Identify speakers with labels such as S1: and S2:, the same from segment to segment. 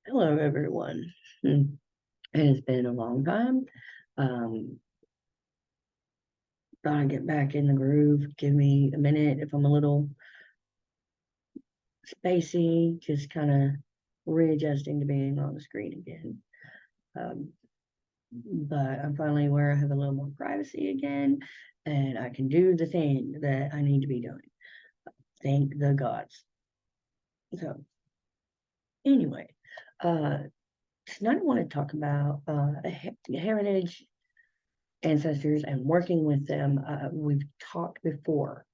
S1: Hello, everyone. It has been a long time. Um, Thought I'd get back in the groove. Give me a minute if I'm a little spacey, just kind of readjusting to being on the screen again. Um, but I'm finally where I have a little more privacy again, and I can do the thing that I need to be doing. Thank the gods. So, anyway, uh, tonight I want to talk about heritage ancestors and working with them. We've talked before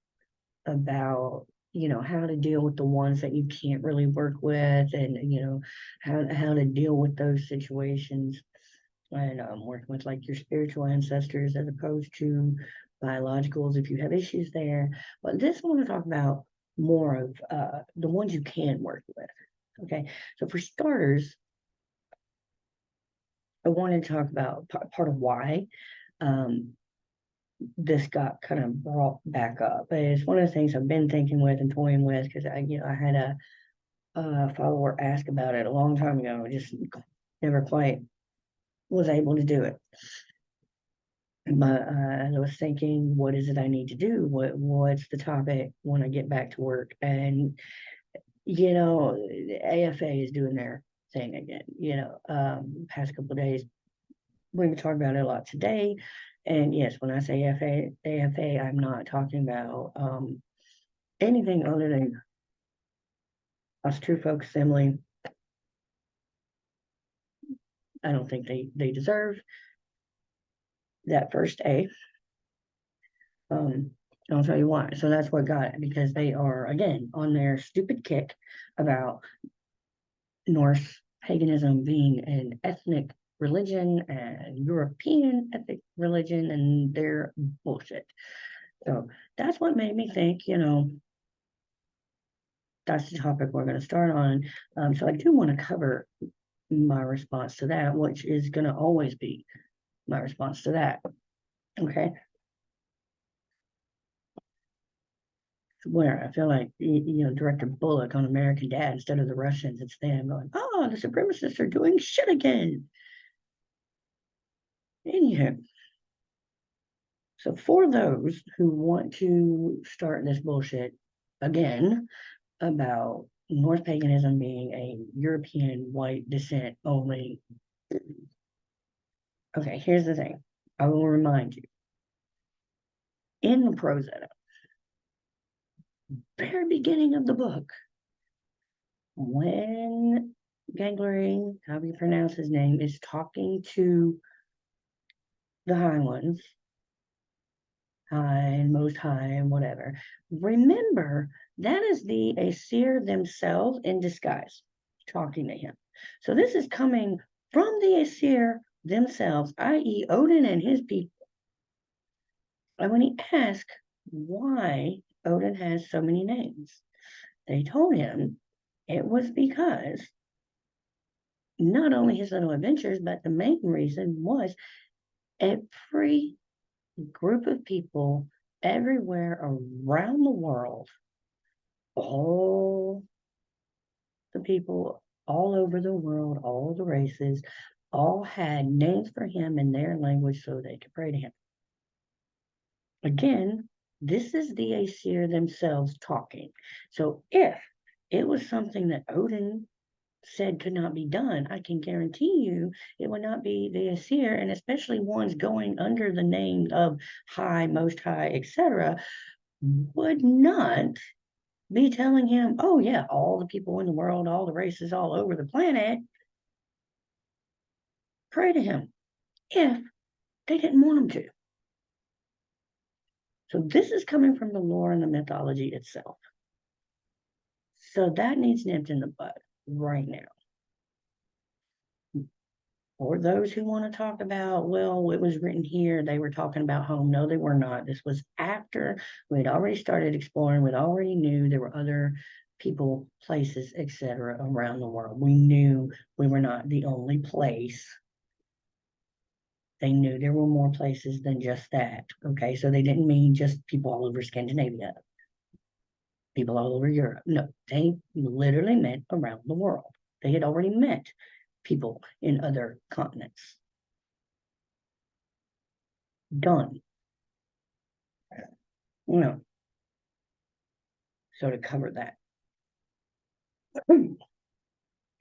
S1: about how to deal with the ones that you can't really work with, and how to deal with those situations, and working with like your spiritual ancestors as opposed to biologicals if you have issues there. But this I want to talk about more of the ones you can work with. Okay, so for starters, I want to talk about part of why um, this got kind of brought back up. It's one of the things I've been thinking with and toying with because I had a follower ask about it a long time ago. Just never quite was able to do it. But I was thinking, what is it I need to do? What's the topic when I get back to work? And AFA is doing their thing again. Past couple of days we've been talking about it a lot today. And yes, when I say AFA, I'm not talking about anything other than us true folk assembly. I don't think they deserve that first A. I'll tell you why. So that's what got it, because they are again on their stupid kick about Norse paganism being an ethnic religion and European ethnic religion, and they're bullshit. So that's what made me think, that's the topic we're going to start on. So I do want to cover my response to that, which is going to always be my response to that. Okay. Where I feel like, Director Bullock on American Dad, instead of the Russians, it's them going, oh, the supremacists are doing shit again. Anywho, so for those who want to start this bullshit again about Norse paganism being a European white descent only, okay, here's the thing. I will remind you, in the Prozetta, very beginning of the book, when Gangleri, however you pronounce his name, is talking to the high ones, high and most high and whatever, remember that is the Aesir themselves in disguise talking to him. So this is coming from the Aesir themselves, i.e., Odin and his people. And when he asked why Odin has so many names, they told him it was because not only his little adventures, but the main reason was every group of people everywhere around the world, all the people all over the world, all the races, all had names for him in their language so they could pray to him. Again, this is the Aesir themselves talking. So if it was something that Odin said could not be done, I can guarantee you it would not be the Asir, and especially ones going under the name of High, Most High, etc., would not be telling him, oh yeah, all the people in the world, all the races all over the planet, pray to him, if they didn't want him to. So this is coming from the lore and the mythology itself. So that needs nipped in the bud right now. Or those who want to talk about, well, it was written here, they were talking about home. No, they were not. This was after we had already started exploring. We already knew there were other people, places, etc. around the world. We knew we were not the only place. They knew there were more places than just that. Okay, so they didn't mean just people all over Scandinavia. people all over Europe. No, they literally meant around the world. They had already met people in other continents. Done. No. So to cover that,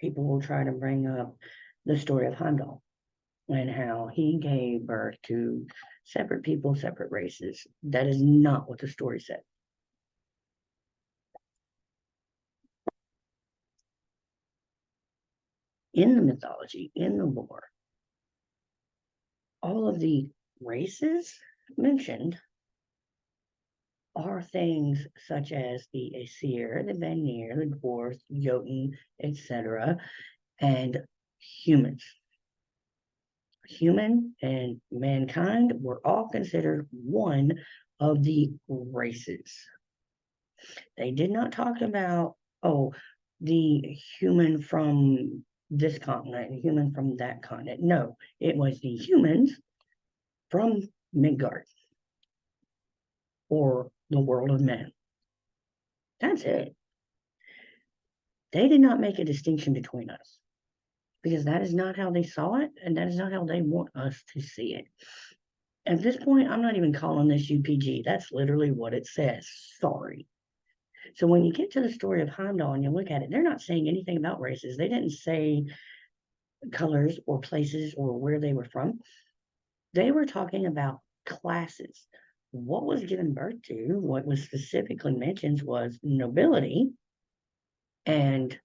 S1: people will try to bring up the story of Heimdall and how he gave birth to separate people, separate races. That is not what the story said. In the mythology, in the lore, all of the races mentioned are things such as the Aesir, the Vanir, the Dwarves, Jotun, etc., and humans. Human and mankind were all considered one of the races. They did not talk about, oh, the human from this continent and human from that continent. No, it was the humans from Midgard or the world of men. That's it. They did not make a distinction between us because that is not how they saw it and that is not how they want us to see it. At this point, I'm not even calling this UPG. That's literally what it says. Sorry. So when you get to the story of Heimdall and you look at it, they're not saying anything about races. They didn't say colors or places or where they were from. They were talking about classes. What was given birth to, what was specifically mentioned was nobility and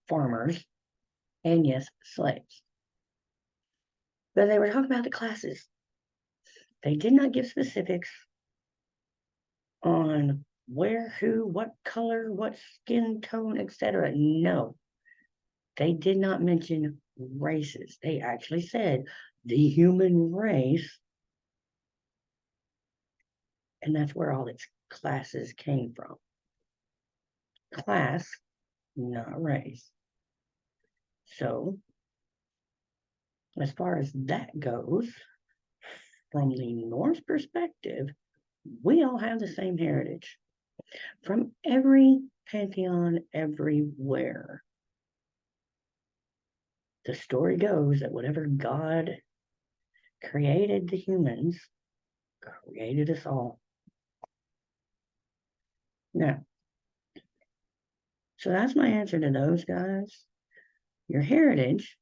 S1: farmers and, yes, slaves. But they were talking about the classes. They did not give specifics on where, who, what color, what skin tone, etc. No, they did not mention races. They actually said the human race, and that's where all its classes came from. Class, not race. So, as far as that goes, from the Norse perspective, we all have the same heritage. From every pantheon everywhere, the story goes that whatever God created the humans, created us all. Now, so that's my answer to those guys. Your heritage,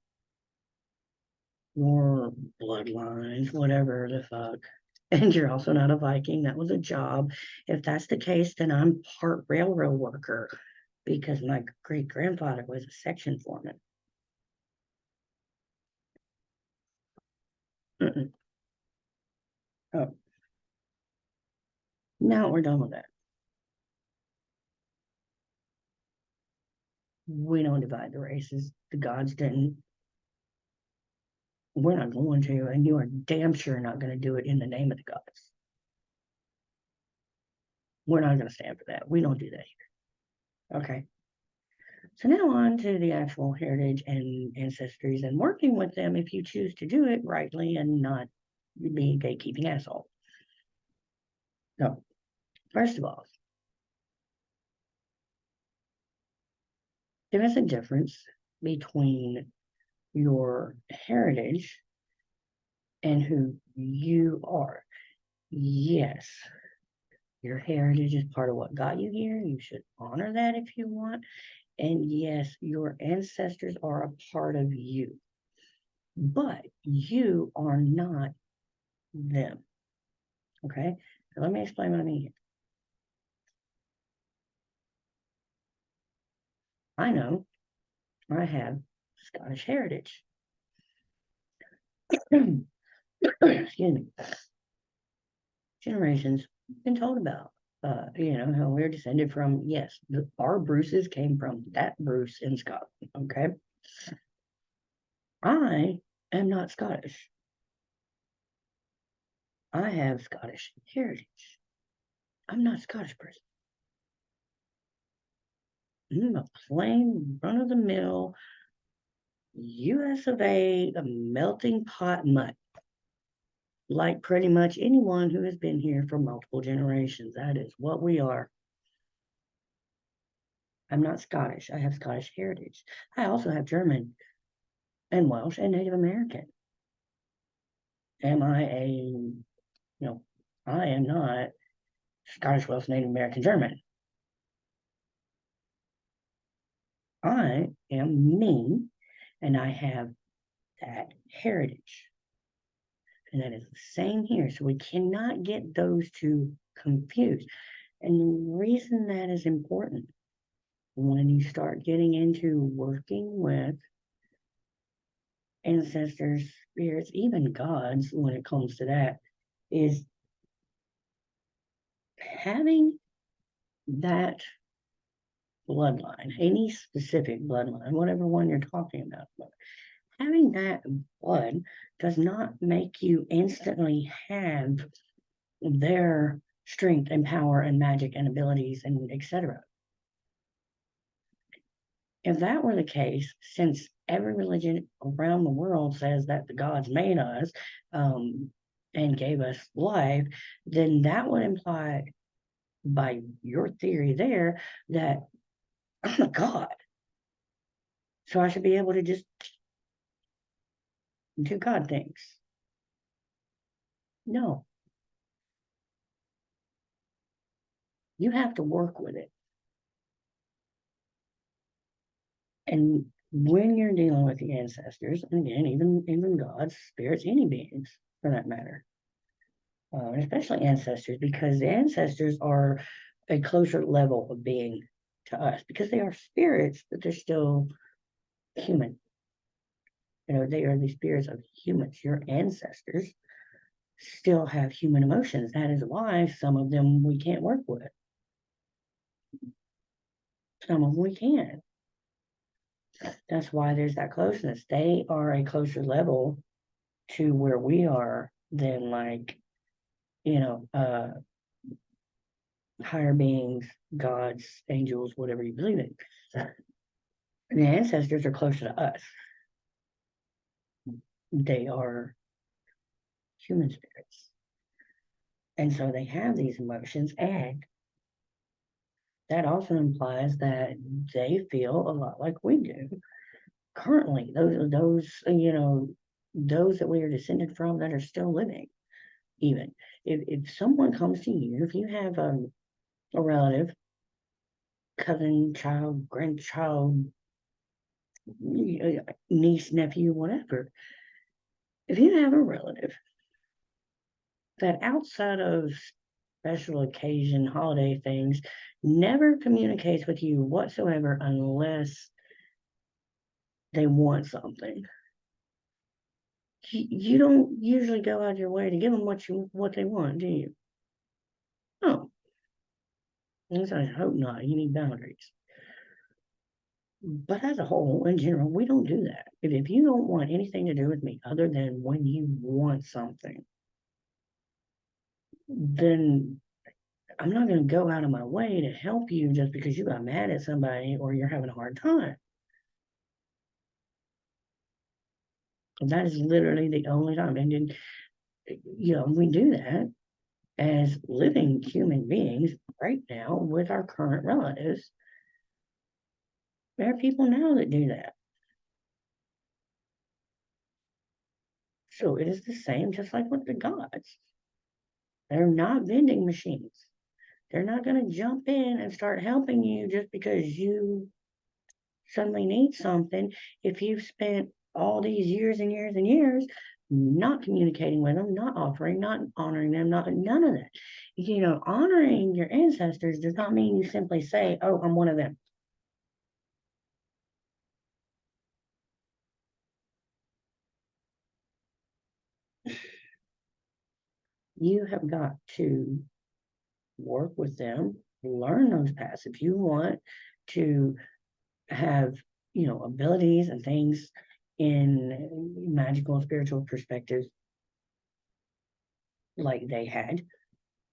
S1: your bloodlines, whatever the fuck. And you're also not a Viking. That was a job. If that's the case, then I'm part railroad worker because my great grandfather was a section foreman. Mm-mm. Oh, now we're done with that. We don't divide the races. The gods didn't. We're not going to, and you are damn sure not going to do it in the name of the gods. We're not going to stand for that. We don't do that here. Okay. So now on to the actual heritage and ancestries and working with them if you choose to do it rightly and not be a gatekeeping asshole. So, first of all, there is a difference between your heritage and who you are. Yes, your heritage is part of what got you here. You should honor that if you want. And yes, your ancestors are a part of you, but you are not them. Okay, so let me explain what I mean here. I know I have Scottish heritage. Excuse me. Generations been told about. How we're descended from, yes, our Bruces came from that Bruce in Scotland. Okay. I am not Scottish. I have Scottish heritage. I'm not a Scottish person. I'm a plain, run of the mill US of A, a melting pot mutt. Like pretty much anyone who has been here for multiple generations. That is what we are. I'm not Scottish. I have Scottish heritage. I also have German and Welsh and Native American. Am I I am not Scottish, Welsh, Native American, German. I am me, and I have that heritage. And that is the same here. So we cannot get those two confused. And the reason that is important when you start getting into working with ancestors, spirits, even gods, when it comes to that, is having that bloodline, any specific bloodline, whatever one you're talking about. But having that blood does not make you instantly have their strength and power and magic and abilities and etc. If that were the case, since every religion around the world says that the gods made us and gave us life, then that would imply, by your theory there, that I'm a god. So I should be able to just do God things. No, you have to work with it. And when you're dealing with the ancestors, and again, even gods, spirits, any beings for that matter, especially ancestors, because the ancestors are a closer level of being to us because they are spirits, but they're still human. They are the spirits of humans. Your ancestors still have human emotions. That is why some of them we can't work with. Some of them we can. That's why there's that closeness. They are a closer level to where we are than you know, uh, higher beings, gods, angels, whatever you believe in. And the ancestors are closer to us. They are human spirits. And so they have these emotions, and that also implies that they feel a lot like we do currently. Those that we are descended from that are still living. Even if someone comes to you, if you have a relative, cousin, child, grandchild, niece, nephew, whatever, if you have a relative that outside of special occasion, holiday things, never communicates with you whatsoever unless they want something. You don't usually go out of your way to give them what they want, do you? No, at least I hope not. You need boundaries. But as a whole, in general, we don't do that. If you don't want anything to do with me other than when you want something, then I'm not going to go out of my way to help you just because you got mad at somebody or you're having a hard time. That is literally the only time. And then, we do that as living human beings right now with our current relatives. There are people now that do that. So it is the same, just like with the gods. They're not vending machines. They're not going to jump in and start helping you just because you suddenly need something if you've spent all these years and years and years not communicating with them, not offering, not honoring them, none of that. Honoring your ancestors does not mean you simply say, "Oh, I'm one of them." You have got to work with them, learn those paths. If you want to have, abilities and things in magical, spiritual perspectives like they had,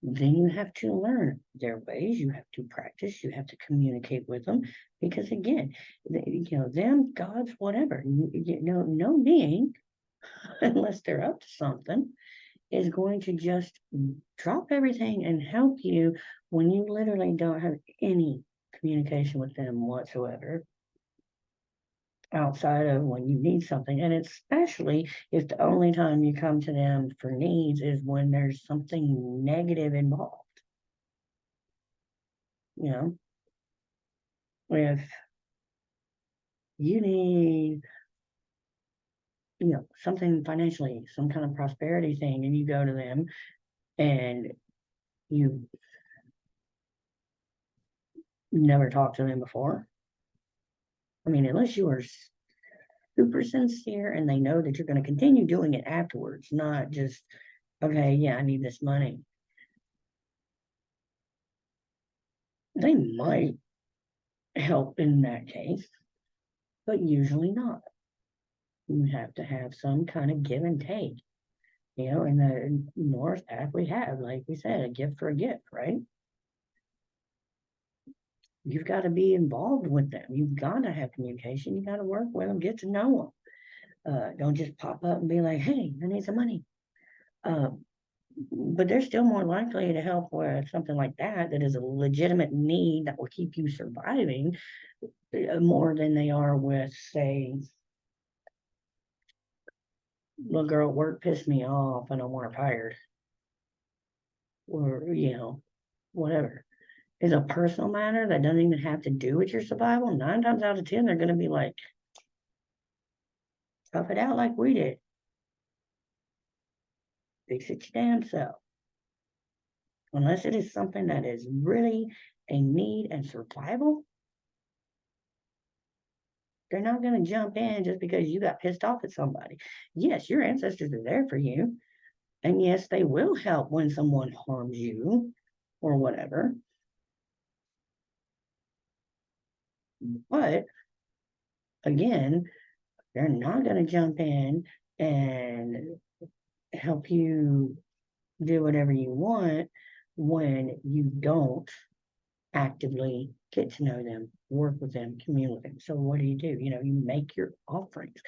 S1: then you have to learn their ways. You have to practice. You have to communicate with them because, again, them gods, whatever. No being, unless they're up to something, is going to just drop everything and help you when you literally don't have any communication with them whatsoever outside of when you need something. And especially if the only time you come to them for needs is when there's something negative involved. You know, if you need, something financially, some kind of prosperity thing, and you go to them and you never talked to them before. I mean, unless you are super sincere and they know that you're going to continue doing it afterwards, not just, okay, yeah, I need this money. They might help in that case, but usually not. You have to have some kind of give and take. In the Norse path, we have, like we said, a gift for a gift, right? You've got to be involved with them. You've got to have communication. You got to work with them, get to know them. Don't just pop up and be like, hey, I need some money. But they're still more likely to help with something like that is a legitimate need that will keep you surviving more than they are with, say, little girl at work pissed me off and I want her fired. Or, whatever. Is a personal matter that doesn't even have to do with your survival. 9 times out of 10, they're going to be like, tough it out like we did. Fix it your damn self. Unless it is something that is really a need and survival, they're not going to jump in just because you got pissed off at somebody. Yes, your ancestors are there for you. And yes, they will help when someone harms you or whatever. But again, they're not going to jump in and help you do whatever you want when you don't actively get to know them, work with them, commune with them. So what do? You make your offerings.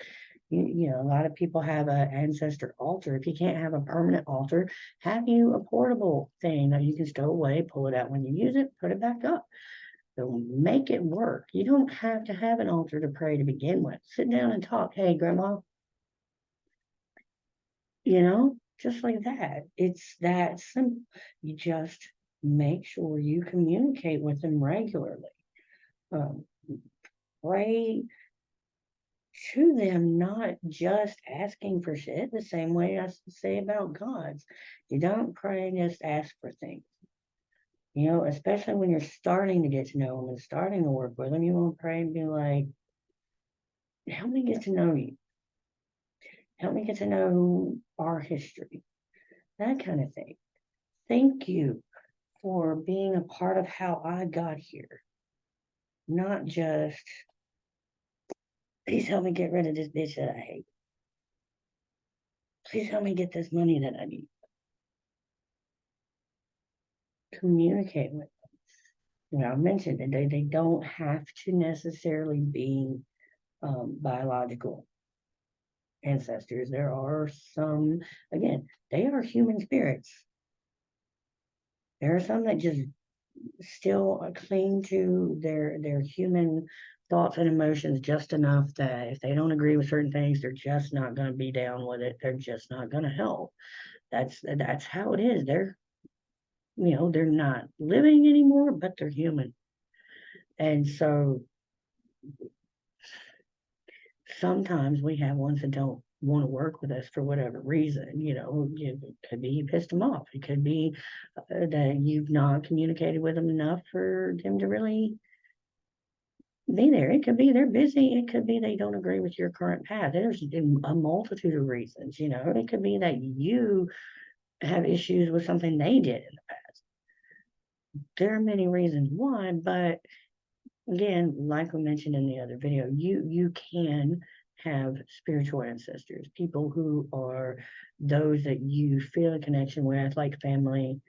S1: A lot of people have an ancestor altar. If you can't have a permanent altar, have you a portable thing that you can stow away, pull it out when you use it, put it back up. So make it work. You don't have to have an altar to pray to begin with. Sit down and talk. Hey, grandma, just like that. It's that simple. You just make sure you communicate with them regularly. Um, pray to them, not just asking for shit, the same way I say about gods. You don't pray and just ask for things. Especially when you're starting to get to know them and starting to work with them, you won't pray and be like, help me get to know you. Help me get to know our history. That kind of thing. Thank you for being a part of how I got here. Not just, please help me get rid of this bitch that I hate. Please help me get this money that I need. Communicate with them. I mentioned that they don't have to necessarily be biological ancestors. There are some, again, they are human spirits. There are some that just still cling to their human thoughts and emotions just enough that if they don't agree with certain things, they're just not going to be down with it. They're just not going to help. That's how it is. They're not living anymore, but they're human. And so sometimes we have ones that don't want to work with us for whatever reason. It could be you pissed them off. It could be that you've not communicated with them enough for them to really be there. It could be they're busy. It could be they don't agree with your current path. There's a multitude of reasons. It could be that you have issues with something they did in the past. There are many reasons why, but again, like we mentioned in the other video, you can have spiritual ancestors, people who are those that you feel a connection with, like family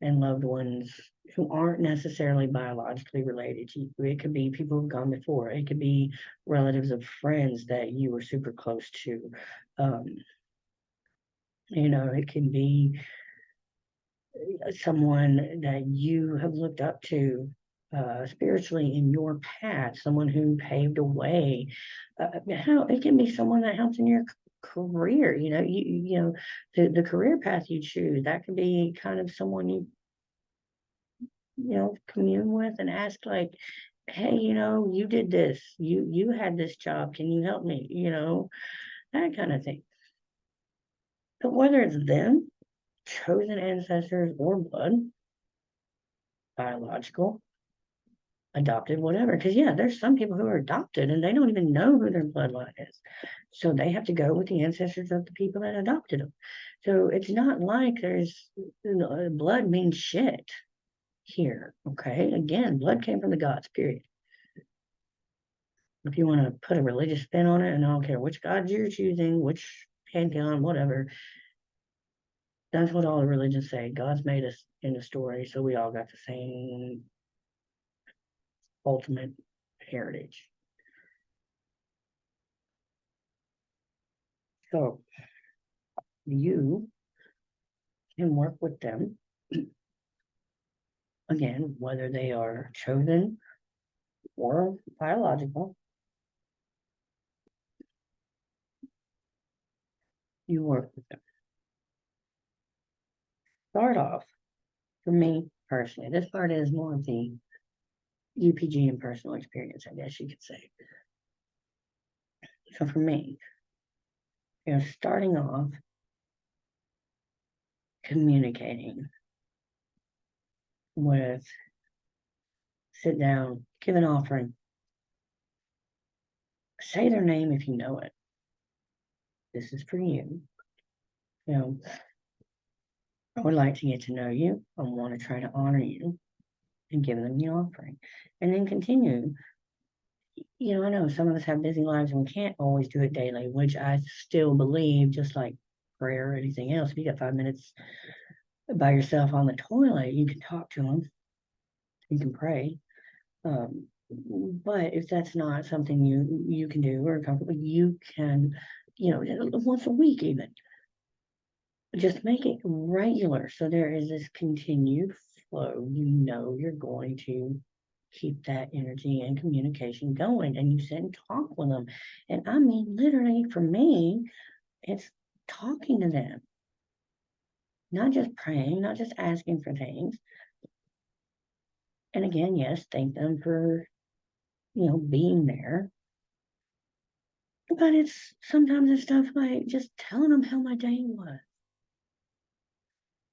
S1: and loved ones who aren't necessarily biologically related to you. It could be people who've gone before. It could be relatives of friends that you were super close to. It can be someone that you have looked up to spiritually in your path, someone who paved a way. How it can be someone that helps in your career. The career path you choose. That could be kind of someone you commune with and ask like, hey, you did this. You had this job. Can you help me? That kind of thing. But whether it's them, chosen ancestors, or blood, biological, adopted, whatever. Because yeah, there's some people who are adopted and they don't even know who their bloodline is. So they have to go with the ancestors of the people that adopted them. So it's not like there's blood means shit here. Okay. Again, blood came from the gods, period. If you want to put a religious spin on it, and I don't care which god you're choosing, which pantheon, whatever, that's what all the religions say. God's made us in the story, so we all got the same ultimate heritage. So you can work with them again, whether they are chosen or biological. You work with them. Start off, for me personally, this part is more of the UPG and personal experience, I guess you could say. So for me, starting off communicating with, sit down, give an offering, say their name if you know it. This is for you. I would like to get to know you. I want to try to honor you and give them the offering. And then continue. I know some of us have busy lives and we can't always do it daily, which I still believe, just like prayer or anything else. If you got 5 minutes by yourself on the toilet, you can talk to them, you can pray. But if that's not something you can do or comfortable, you can, once a week even. Just make it regular so there is this continued flow. You're going to keep that energy and communication going, and you sit and talk with them. And I mean, literally, for me, it's talking to them, not just praying, not just asking for things. And again, yes, thank them for, being there. But sometimes it's stuff like just telling them how my day was.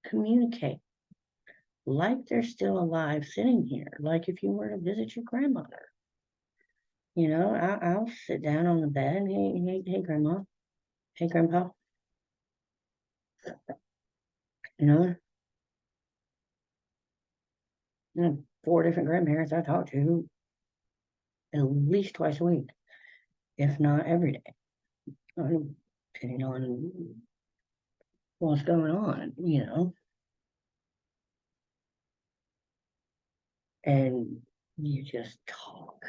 S1: Communicate like they're still alive sitting here, like if you were to visit your grandmother. I'll sit down on the bed and hey, grandma, hey, grandpa. You know, 4 different grandparents I talk to at least twice a week, if not every day, depending on what's going on. And you just talk.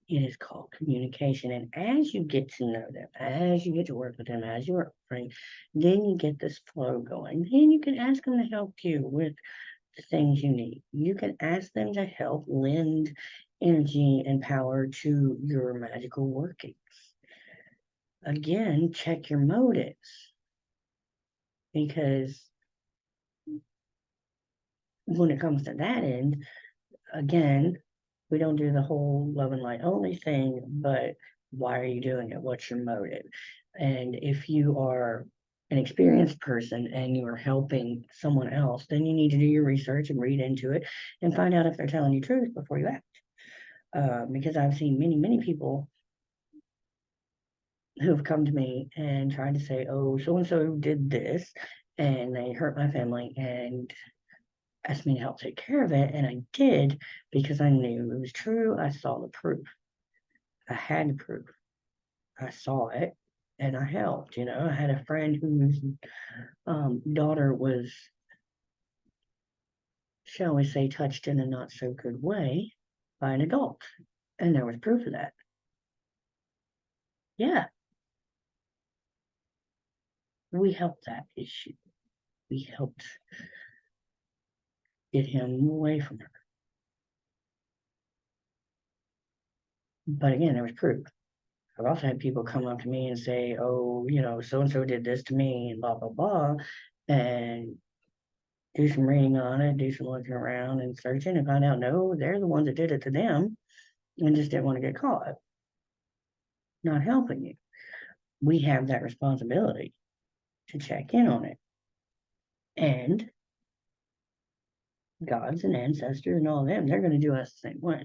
S1: It is called communication. And as you get to know them, as you get to work with them, as you work with them, then you get this flow going. Then you can ask them to help you with the things you need. You can ask them to help lend energy and power to your magical workings. Again, check your motives, because when it comes to that end, again, we don't do the whole love and light only thing, but why are you doing it? What's your motive? And if you are an experienced person and you are helping someone else, then you need to do your research and read into it and find out if they're telling you truth before you act. Because I've seen many, many people who have come to me and tried to say, oh, so and so did this and they hurt my family and asked me to help take care of it. And I did, because I knew it was true. I saw the proof. I had the proof. I saw it and I helped. I had a friend whose daughter was, shall we say, touched in a not so good way by an adult. And there was proof of that. Yeah, we helped that issue. We helped get him away from her. But again, there was proof. I've also had people come up to me and say, oh, so and so did this to me and blah, blah, blah. And do some reading on it, do some looking around and searching and find out no, they're the ones that did it to them and just didn't want to get caught, not helping you. We have that responsibility to check in on it. And gods and ancestors and all of them, they're going to do us the same way.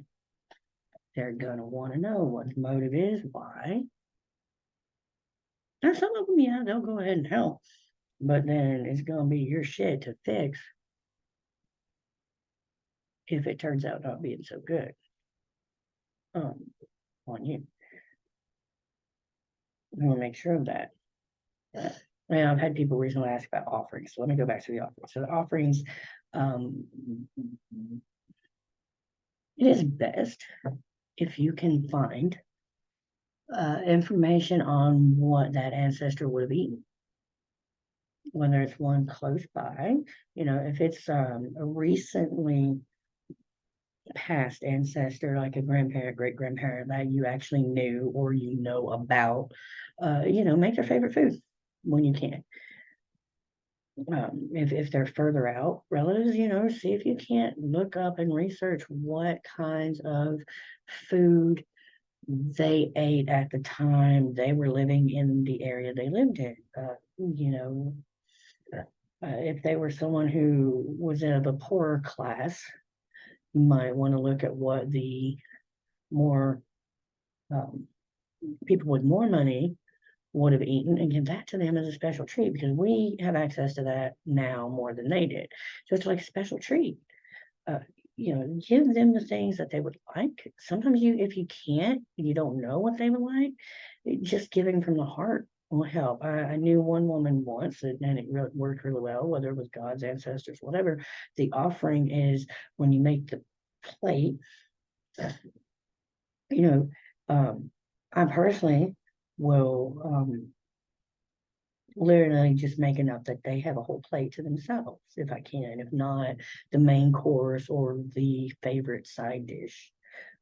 S1: They're going to want to know what the motive is, why. Now, some of them, yeah, they'll go ahead and help, but then it's going to be your shit to fix if it turns out not being so good on you. I want to make sure of that. Now, I've had people recently ask about offerings. So let me go back to the offerings. So the offerings, it is best if you can find information on what that ancestor would have eaten, whether it's one close by, if it's a recently past ancestor, like a grandparent, great grandparent that you actually knew or about, make their favorite food when you can. If they're further out relatives, see if you can't look up and research what kinds of food they ate at the time they were living in the area they lived in. If they were someone who was of a poorer class, you might want to look at what the more people with more money would have eaten and give that to them as a special treat, because we have access to that now more than they did. So it's like a special treat. Give them the things that they would like. Sometimes if you can't, you don't know what they would like, just giving from the heart will help. I knew one woman once, and it really worked really well, whether it was God's ancestors, whatever. The offering is when you make the plate, I personally will literally just make enough that they have a whole plate to themselves if I can. If not, the main course or the favorite side dish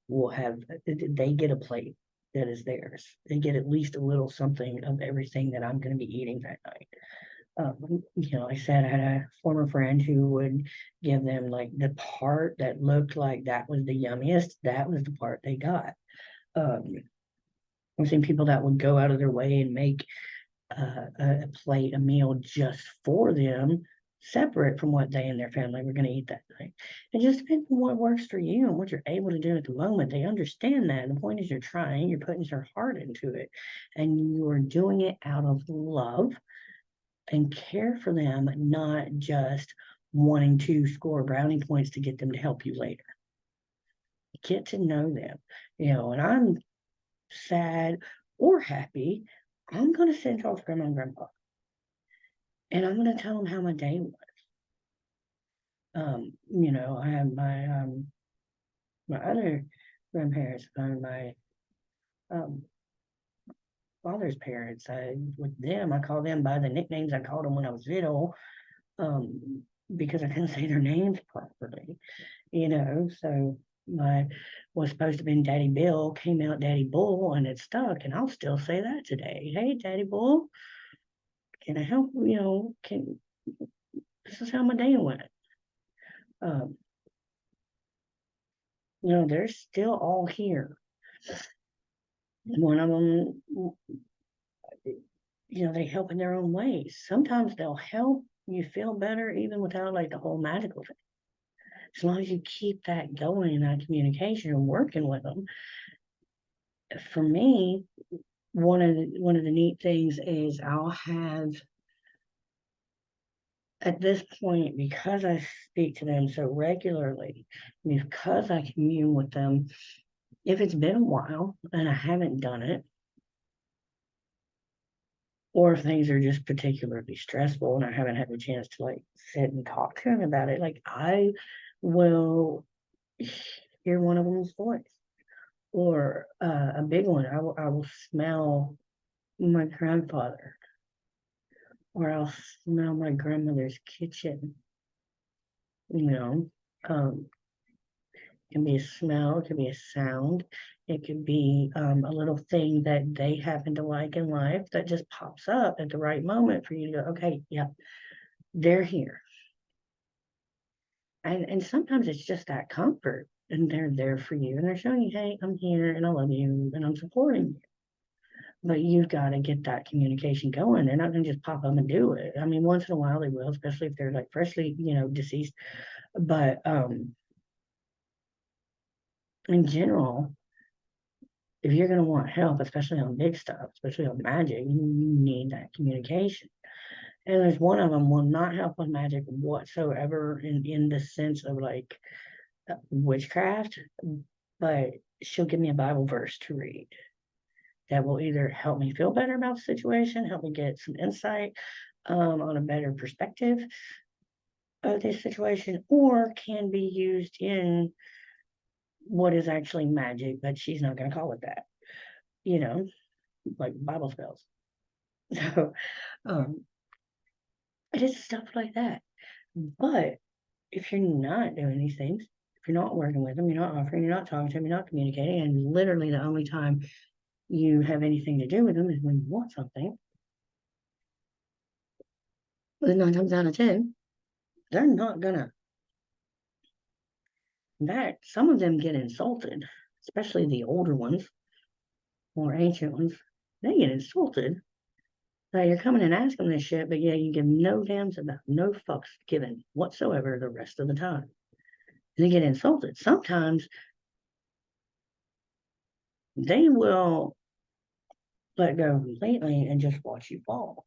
S1: will have, they get a plate that is theirs. They get at least a little something of everything that I'm going to be eating that night. I said I had a former friend who would give them like the part that looked like that was the yummiest, that was the part they got. I've seen people that would go out of their way and make a plate, a meal just for them, separate from what they and their family were going to eat that night. It just depends on what works for you and what you're able to do at the moment. They understand that. The point is you're trying, you're putting your heart into it, and you are doing it out of love and care for them, not just wanting to score brownie points to get them to help you later. Get to know them, and I'm sad or happy, I'm going to sit and talk to grandma and grandpa. And I'm going to tell them how my day was. I have my other grandparents, my father's parents. With them, I call them by the nicknames I called them when I was little, because I couldn't say their names properly. So my was supposed to have been Daddy Bill came out Daddy Bull, and it stuck, and I'll still say that today. Hey, Daddy Bull, can I help? This is how my day went. They're still all here. One of them, they help in their own ways. Sometimes they'll help you feel better even without like the whole magical thing. As long as you keep that going in that communication and working with them. For me, one of the neat things is I'll have, at this point, because I speak to them so regularly, because I commune with them, if it's been a while and I haven't done it, or if things are just particularly stressful and I haven't had the chance to like sit and talk to them about it, like I will hear one of them's voice, or a big one. I will smell my grandfather, or I'll smell my grandmother's kitchen. You know, um, It can be a smell, it could be a sound, it could be a little thing that they happen to like in life that just pops up at the right moment for you to go, okay, yeah, they're here. And sometimes it's just that comfort, and they're there for you, and they're showing you, hey, I'm here, and I love you, and I'm supporting you. But you've got to get that communication going. They're not going to just pop up and do it. I mean, once in a while they will, especially if they're like freshly, deceased. But in general, if you're going to want help, especially on big stuff, especially on magic, you need that communication. And there's one of them will not help with magic whatsoever in the sense of like witchcraft, but she'll give me a Bible verse to read that will either help me feel better about the situation, help me get some insight on a better perspective of this situation, or can be used in what is actually magic, but she's not going to call it that, you know, like Bible spells. So um, it is stuff like that. But if you're not doing these things, if you're not working with them, you're not offering, you're not talking to them, you're not communicating, and literally the only time you have anything to do with them is when you want something, then 9 times out of 10, they're not gonna. That some of them get insulted, especially the older ones, more ancient ones. They get insulted that you're coming and asking this shit, but yeah, you give no damns about no fucks given whatsoever the rest of the time. They get insulted. Sometimes they will let go completely and just watch you fall.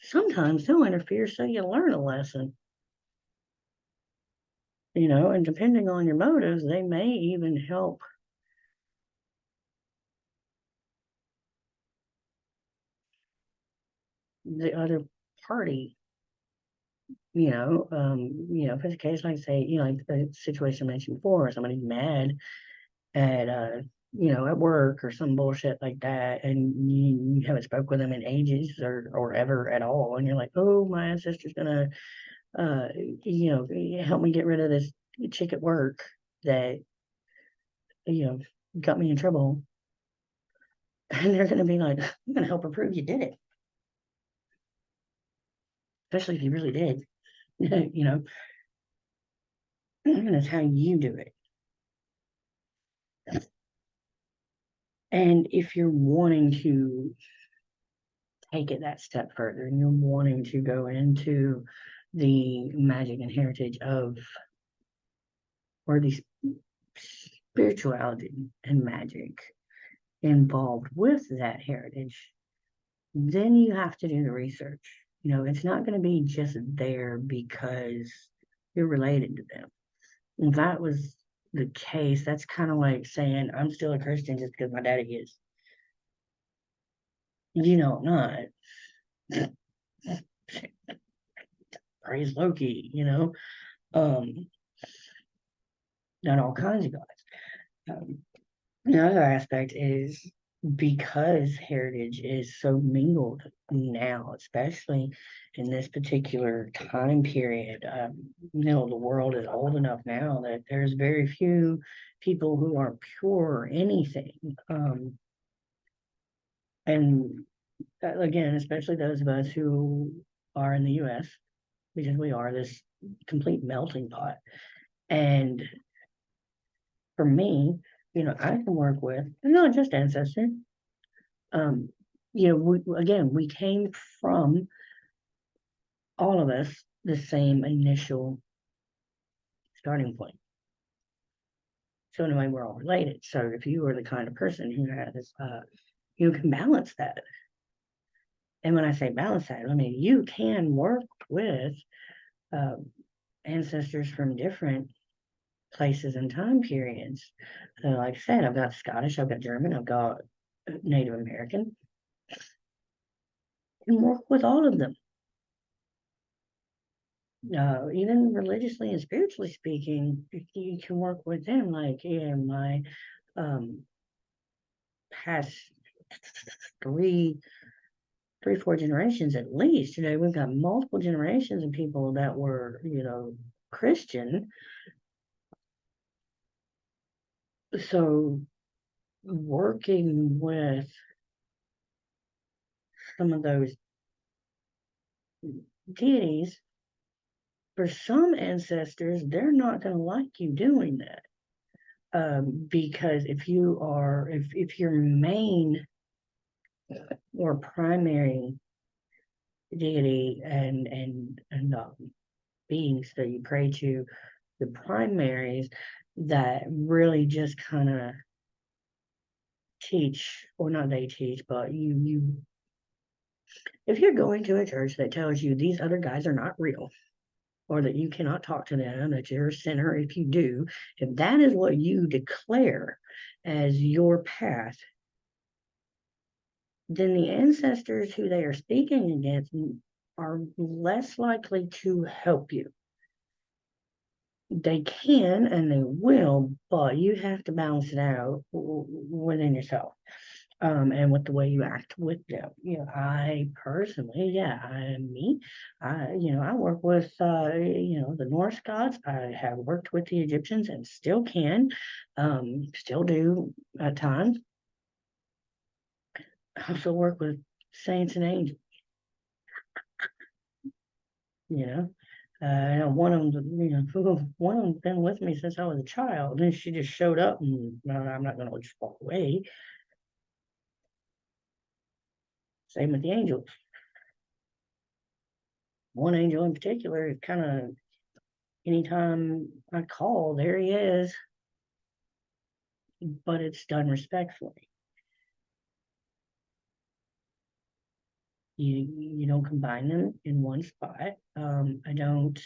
S1: Sometimes they'll interfere so you learn a lesson, and depending on your motives, they may even help the other party. If it's a case like say, like the situation I mentioned before, somebody's mad at at work or some bullshit like that, and you haven't spoke with them in ages or ever at all, and you're like, oh, my ancestor's gonna uh help me get rid of this chick at work that you know got me in trouble. And they're gonna be like, I'm gonna help her prove you did it, especially if you really did. And that's how you do it. And if you're wanting to take it that step further and you're wanting to go into the magic and heritage of, or the spirituality and magic involved with that heritage, then you have to do the research. It's not going to be just there because you're related to them. If that was the case, that's kind of like saying I'm still a Christian just because my daddy is. I'm not. Praise Loki, um, and all kinds of guys. The other aspect is because heritage is so mingled now, especially in this particular time period. The world is old enough now that there's very few people who are pure anything. And again, especially those of us who are in the US, because we are this complete melting pot. And for me, I can work with not just ancestors. Um, we came from all of us the same initial starting point. So anyway, we're all related. So if you are the kind of person who has, you can balance that. And when I say balance that, I mean you can work with um, ancestors from different places and time periods. So like I said, I've got Scottish, I've got German, I've got Native American, and work with all of them. Even religiously and spiritually speaking, you can work with them. Like in my um, past three, 4 generations at least, we've got multiple generations of people that were, Christian So working with some of those deities, for some ancestors, they're not going to like you doing that. Because if your main or primary deity and beings that you pray to, the primaries that really just kind of teach, or not they teach, but you if you're going to a church that tells you these other guys are not real, or that you cannot talk to them, that you're a sinner if you do, if that is what you declare as your path, then the ancestors who they are speaking against are less likely to help you. They can and they will, but you have to balance it out within yourself. And with the way you act with them. I personally, I work with, the Norse gods. I have worked with the Egyptians and still can, still do at times. I also work with saints and angels, you know. One of them, one of them's been with me since I was a child, and she just showed up, and no, I'm not going to just walk away. Same with the angels. One angel in particular is kind of anytime I call, there he is, but it's done respectfully. You don't combine them in one spot. Um, I don't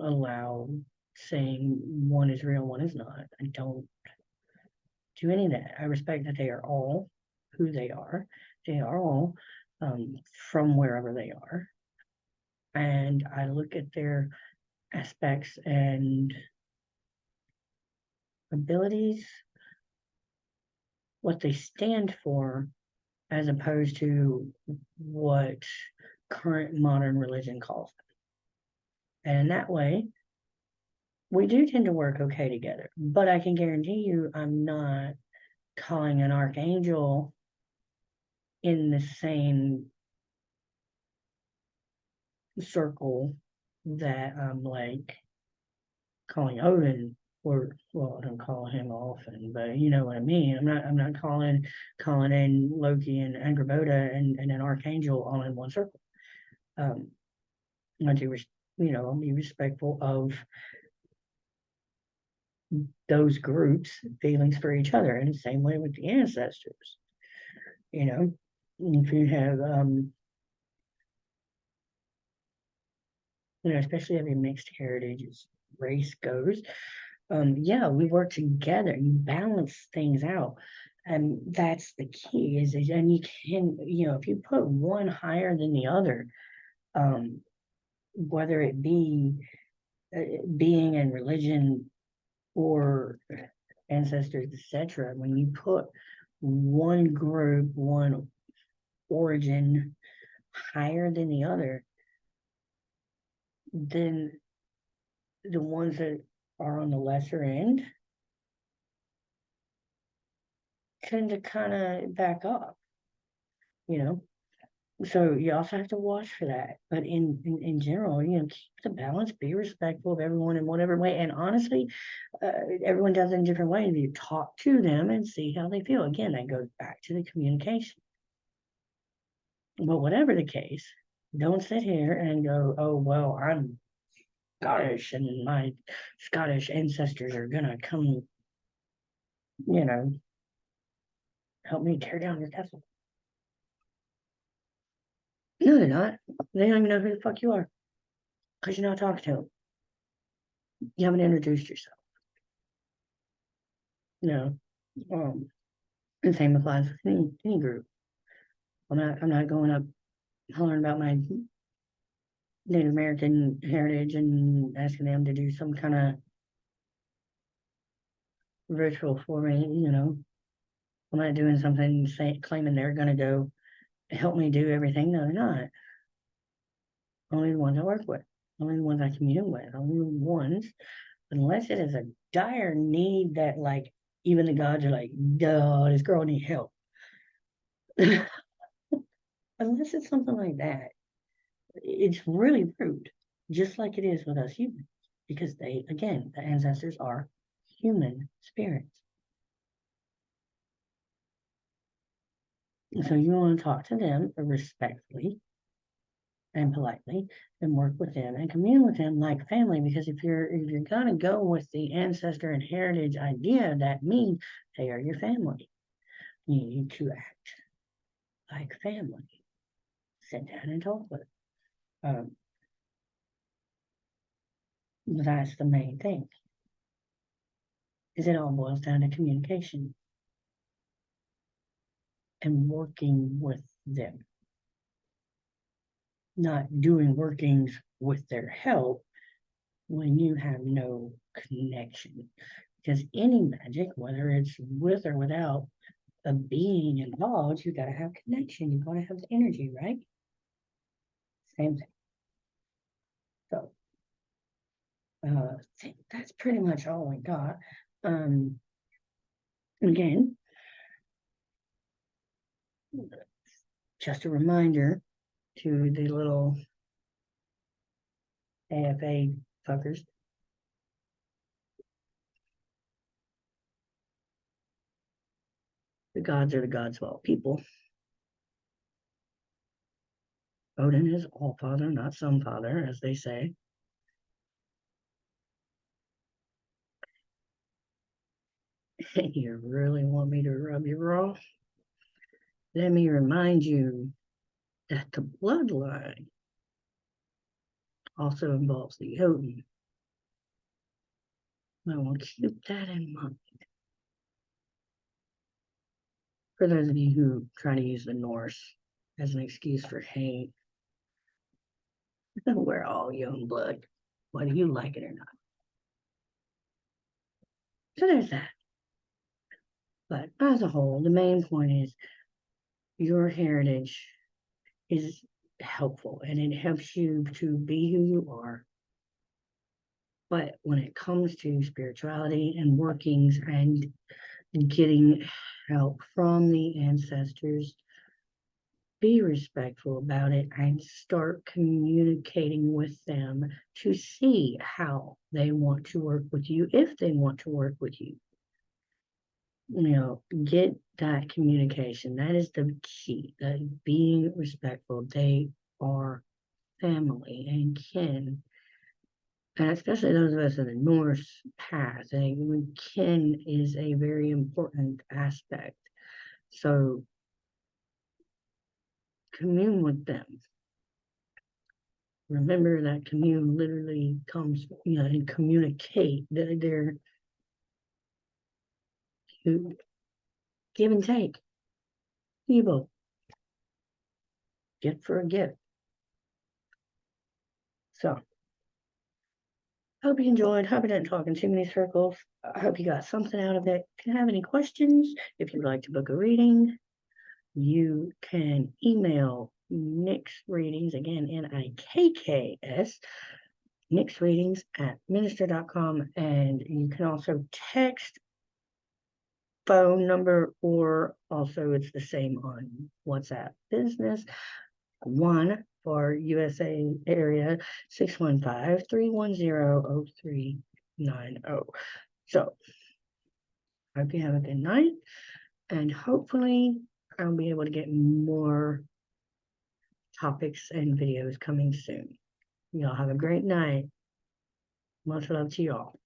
S1: allow saying one is real, one is not. I don't do any of that. I respect that they are all who they are. They are all from wherever they are. And I look at their aspects and abilities, what they stand for, as opposed to what current modern religion calls them. And in that way, we do tend to work okay together. But I can guarantee you, I'm not calling an archangel in the same circle that I'm like calling Odin, or well, I don't call him often, but you know what I mean. I'm not calling in Loki and Angrboda and an archangel all in one circle. Um, I do, I'll be respectful of those groups' feelings for each other, in the same way with the ancestors. You know, if you have, especially every mixed heritage as race goes, yeah, we work together. You balance things out. And that's the key and you can, if you put one higher than the other, whether it be being in religion or ancestors, etc., when you put one group, one origin higher than the other, then the ones that are on the lesser end tend to kind of back up, you know. So you also have to watch for that. But in general, keep the balance, be respectful of everyone in whatever way. And honestly, everyone does it in different ways. You talk to them and see how they feel. Again, that goes back to the communication. But whatever the case, don't sit here and go, oh, well, I'm Scottish and my Scottish ancestors are going to come, you know, help me tear down your castle. No, they're not. They don't even know who the fuck you are because you're not talking to them. You haven't introduced yourself. No. The same applies with any group. I'm not going up hollering about my Native American heritage and asking them to do some kind of ritual for me. I'm not doing something claiming they're going to go help me do everything. No, they're not. Only the ones I work with. only the ones I commune with, only the ones, unless it is a dire need that, like, even the gods are like, duh, this girl need help. Unless it's something like that, it's really rude, just like it is with us humans, because they, again, the ancestors are human spirits. So you want to talk to them respectfully and politely and work with them and commune with them like family, because if you're gonna go with the ancestor and heritage idea, that means they are your family. You need to act like family. Sit down and talk with them. That's the main thing. Is it all boils down to communication and working with them, not doing workings with their help when you have no connection. Because any magic, whether it's with or without a being involved, you gotta have connection. You gotta have the energy, right? Same thing. So I think that's pretty much all we got. Um, again, just a reminder to the little AFA fuckers. The gods are the gods of all people. Odin is all father, not some father, as they say. You really want me to rub you raw? Let me remind you that the bloodline also involves the Odin. I will keep that in mind. For those of you who try to use the Norse as an excuse for hate, we're all young blood, whether you like it or not. So there's that. But as a whole, the main point is your heritage is helpful and it helps you to be who you are. But when it comes to spirituality and workings and getting help from the ancestors, be respectful about it and start communicating with them to see how they want to work with you, if they want to work with you. Get that communication. That is the key. Being respectful. They are family and kin. And especially those of us in the Norse path, kin is a very important aspect. So commune with them. Remember that commune literally comes, and communicate. They're give and take. You both gift for a gift. So hope you enjoyed. Hope I didn't talk in too many circles. I hope you got something out of it. If you have any questions, if you'd like to book a reading, you can email Nick's Readings, again, Nikks, Nick's Readings at minister.com. And you can also text, phone number, or also it's the same on WhatsApp Business. 1 for USA area, 615-310-0390. So hope you have a good night, and hopefully I'll be able to get more topics and videos coming soon. Y'all have a great night. Much love to y'all.